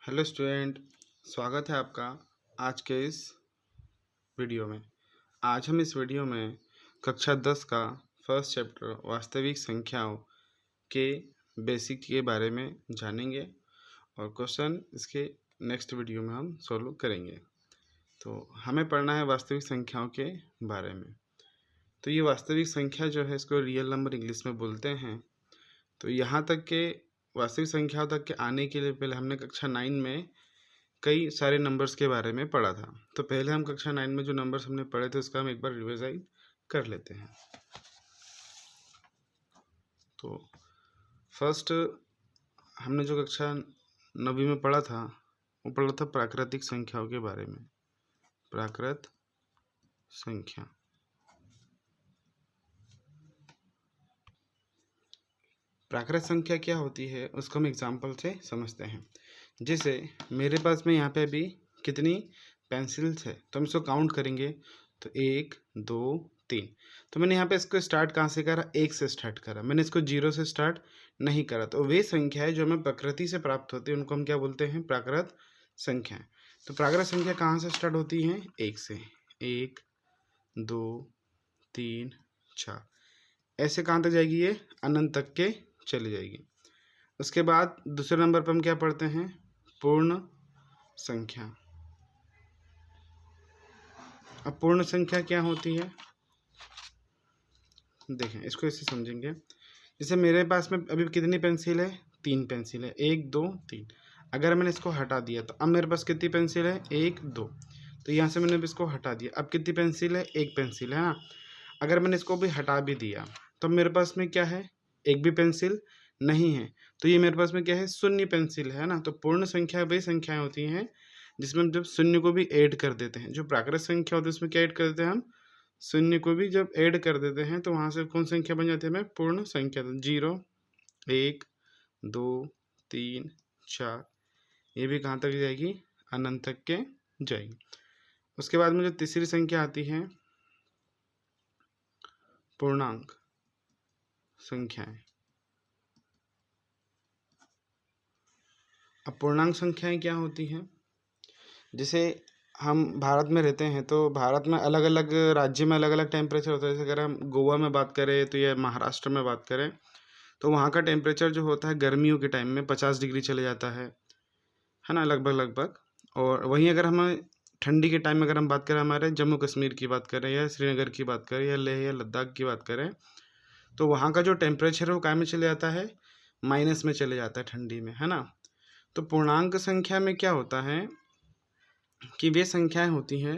Hello student, स्वागत है आपका आज के इस वीडियो में। आज हम इस वीडियो में कक्षा 10 का फर्स्ट चैप्टर वास्तविक संख्याओं के बेसिक के बारे में जानेंगे और क्वेश्चन इसके नेक्स्ट वीडियो में हम सॉल्व करेंगे। तो हमें पढ़ना है वास्तविक संख्याओं के बारे में। तो ये वास्तविक संख्या जो है इसको रियल नंबर इंग्लिश में बोलते हैं। तो यहाँ तक के वास्तविक संख्याओं तक के आने के लिए पहले हमने कक्षा 9 में कई सारे नंबर्स के बारे में पढ़ा था। तो पहले हम कक्षा 9 में जो नंबर्स हमने पढ़े थे उसका हम एक बार रिवाइज कर लेते हैं। तो फर्स्ट हमने जो कक्षा 9वीं में पढ़ा था वो पढ़ा था प्राकृतिक संख्याओं के बारे में। प्राकृत संख्या, प्राकृत संख्या क्या होती है उसको हम एग्जाम्पल से समझते हैं। जैसे मेरे पास में यहाँ पे अभी कितनी पेंसिल्स है तो हम इसको काउंट करेंगे। तो 1 2 3। तो मैंने यहाँ पे इसको स्टार्ट कहाँ से करा? 1 से स्टार्ट करा। मैंने इसको 0 से स्टार्ट नहीं करा। तो वे संख्याएं जो हमें प्रकृति से प्राप्त होती है उनको हम क्या बोलते हैं? प्राकृत संख्याएं। तो प्राकृत संख्या कहाँ से स्टार्ट होती हैं? 1 से। 1 2 3 4 ऐसे कहाँ तक जाएगी? ये अनंत तक के चली जाएगी। उसके बाद दूसरे नंबर पर हम क्या पढ़ते हैं? पूर्ण संख्या। अब पूर्ण संख्या क्या होती है देखें, इसको ऐसे समझेंगे। जैसे मेरे पास में अभी कितनी पेंसिल है? 3 पेंसिल है। 1 2 3। अगर मैंने इसको हटा दिया तो अब मेरे पास कितनी पेंसिल है? 1 2। तो यहाँ से मैंने इसको हटा दिया। अब कितनी पेंसिल है? 1 पेंसिल है ना। अगर मैंने इसको भी हटा भी दिया तो मेरे पास में क्या है? एक भी पेंसिल नहीं है। तो ये मेरे पास में क्या है? शून्य पेंसिल है ना। तो पूर्ण संख्या वही संख्याएं होती हैं जिसमें हम जब शून्य को भी ऐड कर देते हैं। जो प्राकृत संख्या होती है उसमें क्या ऐड कर देते हैं हम? शून्य को भी जब ऐड कर देते हैं तो वहाँ से कौन संख्या बन जाती है? हमें पूर्ण संख्या। 0 1 2 3 4 ये भी कहाँ तक जाएगी? अनंत तक के जाएगी। उसके बाद में जो तीसरी संख्या आती है पूर्णांक संख्याएं। अब पूर्णांक संख्याएं क्या होती हैं? जैसे हम भारत में रहते हैं तो भारत में अलग अलग राज्य में अलग अलग टेम्परेचर होता है। जैसे अगर हम गोवा में बात करें तो या महाराष्ट्र में बात करें तो वहाँ का टेम्परेचर जो होता है गर्मियों के टाइम में 50 डिग्री चले जाता है ना, लगभग लगभग। और वहीं अगर हम ठंडी के टाइम में अगर हम बात करें, हमारे जम्मू कश्मीर की बात करें या श्रीनगर की बात करें या लेह या लद्दाख की बात करें, तो वहाँ का जो टेम्परेचर है वो क्या में चले जाता है? माइनस में चले जाता है ठंडी में, है ना। तो पूर्णांक संख्या में क्या होता है कि वे संख्याएं होती हैं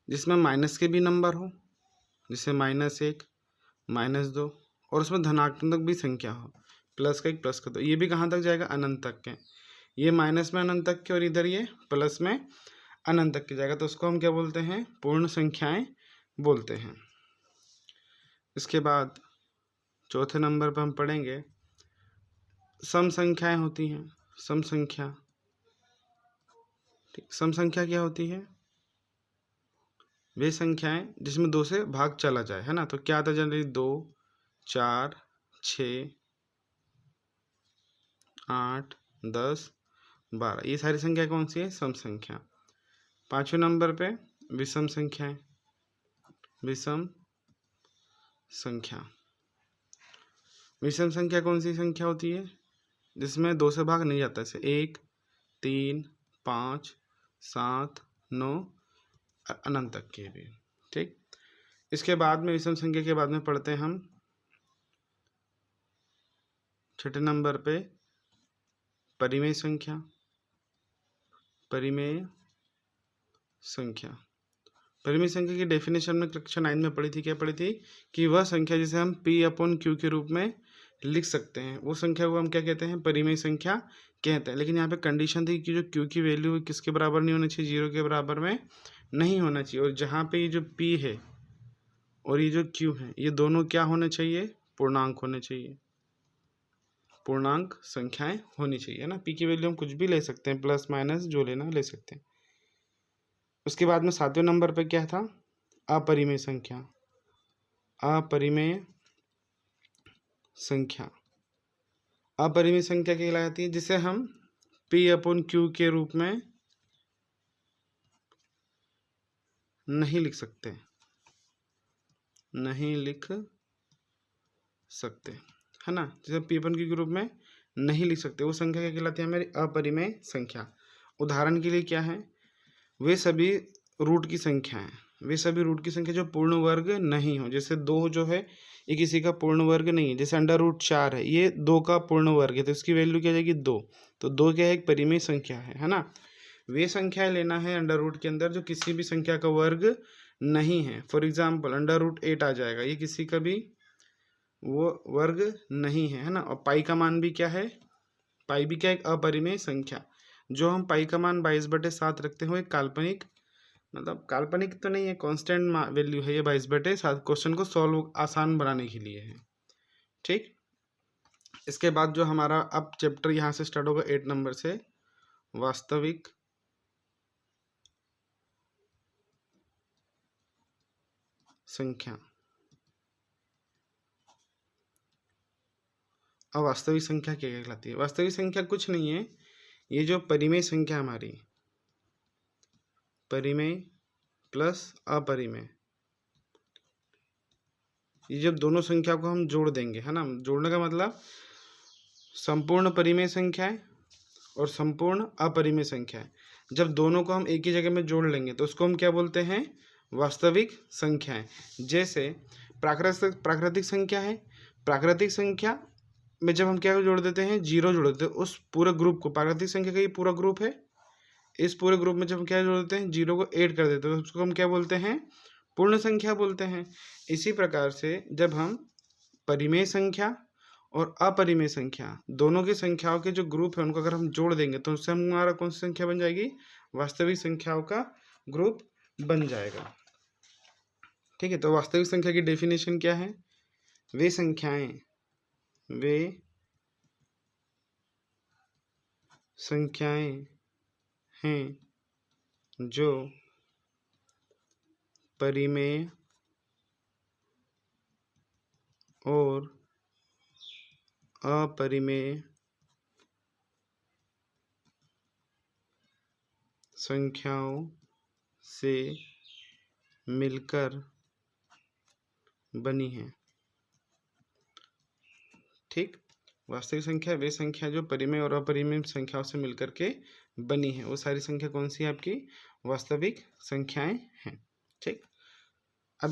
जिसमें माइनस के भी नंबर हो, जैसे -1 -2, और उसमें धनात्मक भी संख्या हो, प्लस का 1 प्लस का 2। ये भी कहाँ तक जाएगा? अनंत तक के। ये माइनस में अनंत तक के और इधर ये प्लस में अनंत तक के जाएगा। तो उसको हम क्या बोलते हैं? पूर्ण संख्याएं बोलते हैं। इसके बाद चौथे नंबर पर हम पढ़ेंगे सम संख्याएं होती हैं। सम संख्या, ठीक। सम संख्या क्या होती है? वे संख्याएं जिसमें 2 से भाग चला जाए, है ना। तो क्या आता जनरली? 2 4 6 8 10 12 ये सारी संख्या कौन सी है? सम संख्या। पांचवें नंबर पे विषम संख्याएं। विषम संख्या, विषम संख्या कौन सी संख्या होती है? जिसमें 2 से भाग नहीं जाता, जैसे 1 3 5 7 9 अनंत तक के भी, ठीक। इसके बाद में विषम संख्या के बाद में पढ़ते हैं हम छठे नंबर पे परिमेय संख्या। परिमेय संख्या, परिमेय संख्या की डेफिनेशन में कक्षा 9 में पढ़ी थी। क्या पढ़ी थी? कि वह संख्या जिसे हम P/Q के रूप में लिख सकते हैं, वो संख्या को हम क्या कहते हैं? परिमेय संख्या कहते हैं। लेकिन यहाँ पे कंडीशन थी कि जो Q की वैल्यू किसके बराबर नहीं होनी चाहिए? 0 के बराबर में नहीं होना चाहिए। और जहाँ पे ये जो P है और ये जो Q है ये दोनों क्या होने चाहिए? पूर्णांक होने चाहिए। पूर्णांक संख्याएं होनी चाहिए, है ना। P की वैल्यू हम कुछ भी ले सकते हैं, प्लस माइनस जो लेना ले सकते हैं। उसके बाद में 7वें नंबर पे क्या था? अपरिमेय संख्या। अपरिमेय संख्या, अपरिमेय संख्या कहलाती है जिसे हम P/Q के रूप में नहीं लिख सकते, है ना। जैसे P/Q के रूप में नहीं लिख सकते, वो संख्या क्या कहलाती है हमारी? अपरिमेय संख्या। उदाहरण के लिए क्या है? वे सभी रूट की संख्या है, वे सभी रूट की संख्या जो पूर्ण वर्ग नहीं हो। जैसे 2 जो है ये किसी का पूर्ण वर्ग नहीं है। जैसे √4 है, ये 2 का पूर्ण वर्ग है, तो इसकी वैल्यू क्या जाएगी? 2। तो 2 क्या है? एक परिमेय संख्या है ना। वे संख्या लेना है अंडर रूट के अंदर जो किसी भी संख्या का वर्ग नहीं है। फॉर एग्जाम्पल √8 आ जाएगा, ये किसी का भी वो वर्ग नहीं है ना। और पाई का मान भी क्या है? पाई भी क्या? एक अपरिमेय संख्या। जो हम पाई का मान 22/7 रखते हैं वो एक काल्पनिक, मतलब काल्पनिक तो नहीं है, कांस्टेंट वैल्यू है ये 22/7। क्वेश्चन को सॉल्व आसान बनाने के लिए है, ठीक। इसके बाद जो हमारा अब चैप्टर यहाँ से स्टार्ट होगा 8 नंबर से, वास्तविक संख्या। अब वास्तविक संख्या क्या कहलाती है? वास्तविक संख्या कुछ नहीं है, ये जो परिमेय संख्या हमारी, परिमेय प्लस अपरिमेय, ये जब दोनों संख्या को हम जोड़ देंगे, है ना। जोड़ने का मतलब संपूर्ण परिमेय संख्या है और संपूर्ण अपरिमेय संख्या है, जब दोनों को हम एक ही जगह में जोड़ लेंगे तो उसको हम क्या बोलते हैं? वास्तविक संख्याएं। जैसे प्राकृतिक संख्या है, प्राकृतिक संख्या में जब हम क्या जोड़ देते हैं? 0 जोड़ देते हैं उस पूरे ग्रुप को। प्राकृतिक संख्या का ये पूरा ग्रुप है, इस पूरे ग्रुप में जब हम क्या जोड़ देते हैं? 0 को ऐड कर देते हैं, तो उसको हम क्या बोलते हैं? पूर्ण संख्या बोलते हैं। इसी प्रकार से जब हम परिमेय संख्या और अपरिमेय संख्या दोनों की संख्याओं के जो ग्रुप है उनको अगर हम जोड़ देंगे तो उससे हमारा कौन सी संख्या बन जाएगी? वास्तविक संख्याओं का ग्रुप बन जाएगा, ठीक है। तो वास्तविक संख्या की डेफिनेशन क्या है? वे संख्याएं हैं जो परिमेय और अपरिमेय संख्याओं से मिलकर बनी है, ठीक। वास्तविक संख्या वे संख्या जो परिमेय और अपरिमेय संख्याओं से मिलकर के बनी है, वो सारी संख्या कौन सी है? आपकी वास्तविक संख्याएं हैं, ठीक। अब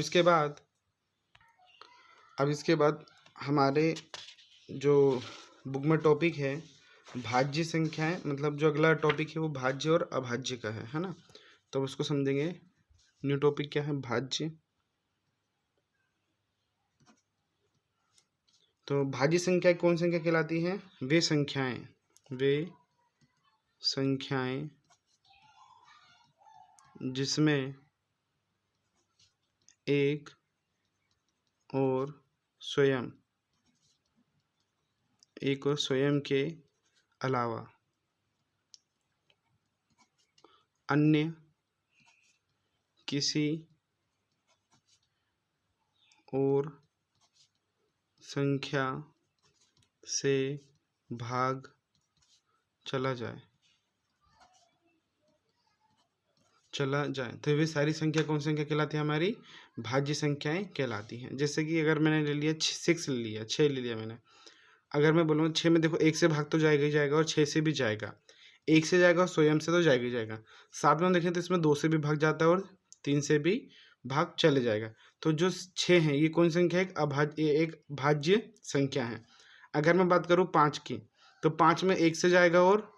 इसके बाद हमारे जो बुक में टॉपिक है भाज्य संख्याएं, मतलब जो अगला टॉपिक है वो भाज्य और अभाज्य का है ना। तो उसको समझेंगे। न्यू टॉपिक क्या है? भाज्य। तो भाज्य संख्या कौन संख्या कहलाती है? वे संख्याएं जिसमें एक और स्वयं के अलावा अन्य किसी और संख्या से भाग चला जाए तो वे सारी संख्या कौन संख्या कहलाती है? हमारी भाज्य संख्याएं कहलाती हैं। जैसे कि अगर मैंने ले लिया 6 ले लिया मैंने, अगर मैं बोलूँगा 6 में देखो 1 से भाग तो जाएगा ही जाएगा और 6 से भी जाएगा, 1 से जाएगा और स्वयं से तो जाएगा ही जाएगा। साथ में देखें तो इसमें 2 से भी भाग जाता है और 3 से भी भाग चले जाएगा। तो जो 6 हैं ये कौन संख्या है? एक भाज्य संख्या है। अगर मैं बात करूँ 5 की, तो 5 में 1 से जाएगा और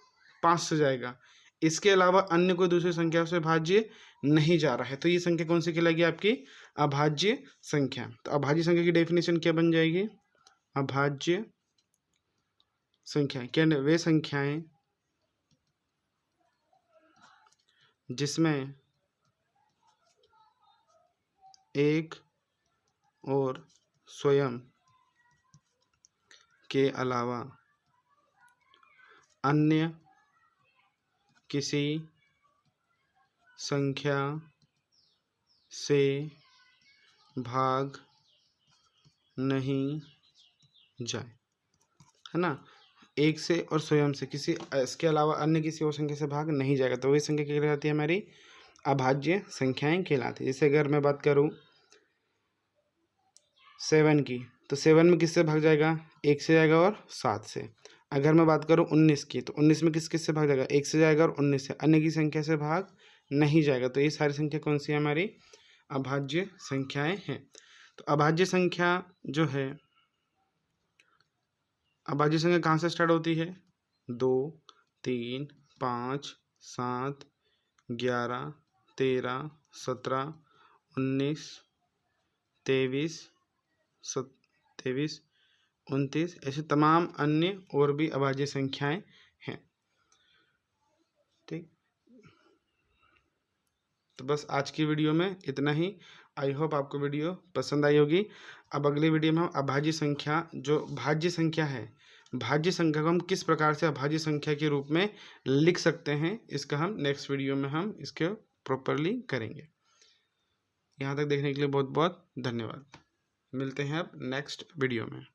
5 से जाएगा, इसके अलावा अन्य कोई दूसरी संख्या से भाज्य नहीं जा रहा है, तो ये संख्या कौन सी कहलाएगी? आपकी अभाज्य संख्या। तो अभाज्य संख्या की डेफिनेशन क्या बन जाएगी? अभाज्य संख्या क्या? वे संख्याएं जिसमें एक और स्वयं के अलावा अन्य किसी संख्या से भाग नहीं जाए, है ना। 1 से और स्वयं से किसी इसके अलावा अन्य किसी और संख्या से भाग नहीं जाएगा, तो वही संख्या क्या कहलाती है, हमारी अभाज्य संख्याएं कहलाती है। जैसे अगर मैं बात करूं 7 की, तो 7 में किससे भाग जाएगा, 1 से जाएगा और 7 से। अगर मैं बात करूं 19 की, तो 19 में किस से भाग जाएगा, 1 से जाएगा और 19 से, अन्य की संख्या से भाग नहीं जाएगा। तो ये सारी संख्या कौन सी है, हमारी अभाज्य संख्याएं हैं। तो अभाज्य संख्या जो है, अभाज्य संख्या कहाँ से स्टार्ट होती है, 2, 3, 5, 7, 11, 13, 17, 19, 23, 29, ऐसे तमाम अन्य और भी अभाज्य संख्याएं हैं। ठीक, तो बस आज की वीडियो में इतना ही। आई होप आपको वीडियो पसंद आई होगी। अब अगली वीडियो में हम अभाज्य संख्या, जो भाज्य संख्या है, भाज्य संख्या को हम किस प्रकार से अभाज्य संख्या के रूप में लिख सकते हैं, इसका हम नेक्स्ट वीडियो में हम इसके प्रॉपरली करेंगे। यहाँ तक देखने के लिए बहुत बहुत धन्यवाद। मिलते हैं अब नेक्स्ट वीडियो में।